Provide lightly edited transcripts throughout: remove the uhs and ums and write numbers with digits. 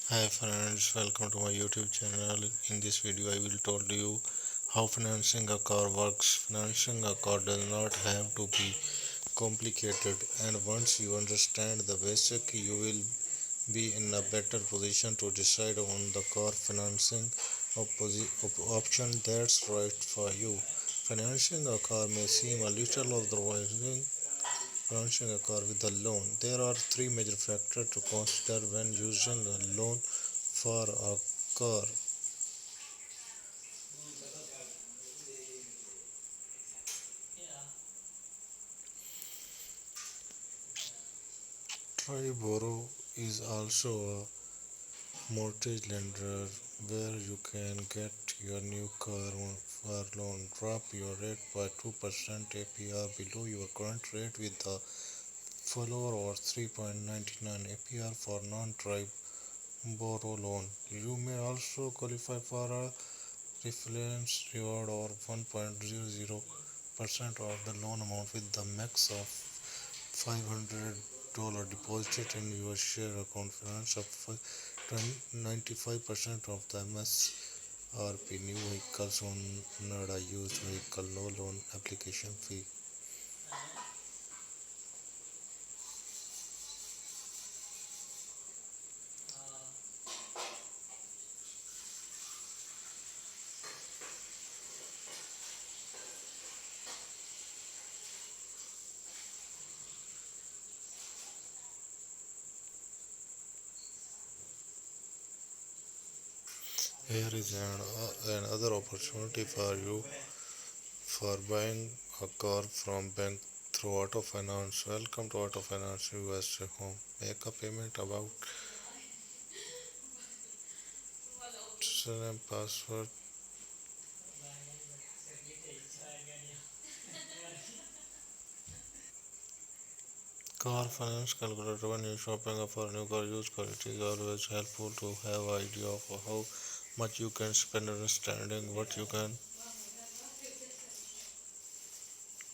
Hi friends, welcome to my YouTube channel. In this video, I will tell you how financing a car works. Financing a car does not have to be complicated, and once you understand the basic, you will be in a better position to decide on the car financing option that's right for you. Financing a car may seem a little overwhelming. Financing a car with a loan. There are three major factors to consider when using a loan for a car. Triboro is also a mortgage lender where you can get your new car for loan. Drop your rate by 2% APR below your current rate with the floor or 3.99 APR for non-Triboro loan. You may also qualify for a refinance reward or 1.00% of the loan amount with the max of $500 deposited in your share account. Finance up 95% of the MSRP. New vehicles on NADA used vehicle no loan application fee. Here is another opportunity for you for buying a car from bank through Auto Finance. Welcome to Auto Finance USA Home. Make a payment about username, password. Car finance calculator. When you shopping for a new car, used car, it is always helpful to have an idea of how much you can spend, understanding what you can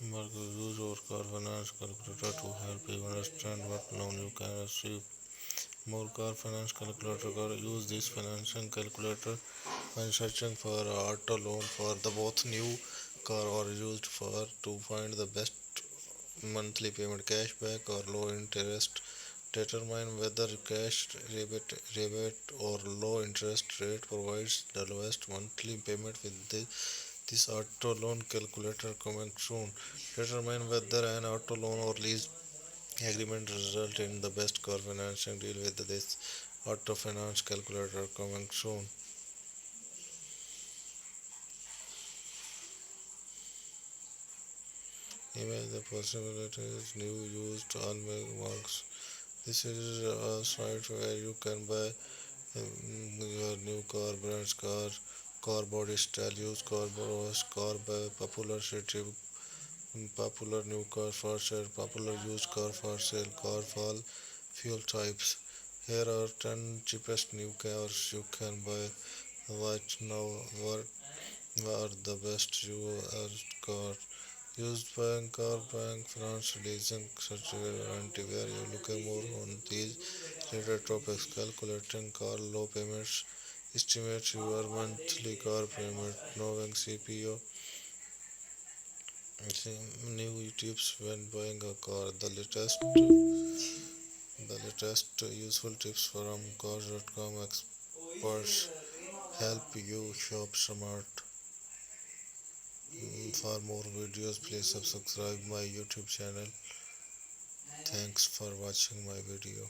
use your car finance calculator to help you understand what loan you can receive. More car finance calculator. Use this financing calculator when searching for a auto loan for the both new car or used for to find the best monthly payment, cashback or low interest. Determine whether cash rebate or low interest rate provides the lowest monthly payment with this auto loan calculator coming soon. Determine whether an auto loan or lease agreement result in the best car financing deal with this auto finance calculator coming soon. Imagine the possibilities new used all marks. This is a site where you can buy your new car, brands car, car body style, used car, borrows, car by popular city, popular new car for sale, popular used car for sale, car fall, fuel types. Here are 10 cheapest new cars you can buy right now. What are the best used car? Used bank car bank finance leasing certificate warranty where you look more on these related topics. Calculating car low payments. Estimate your monthly car payment. Knowing CPO. New tips when buying a car. The latest useful tips from cars.com experts help you shop smart. For more videos, please subscribe my YouTube channel. Thanks for watching my video.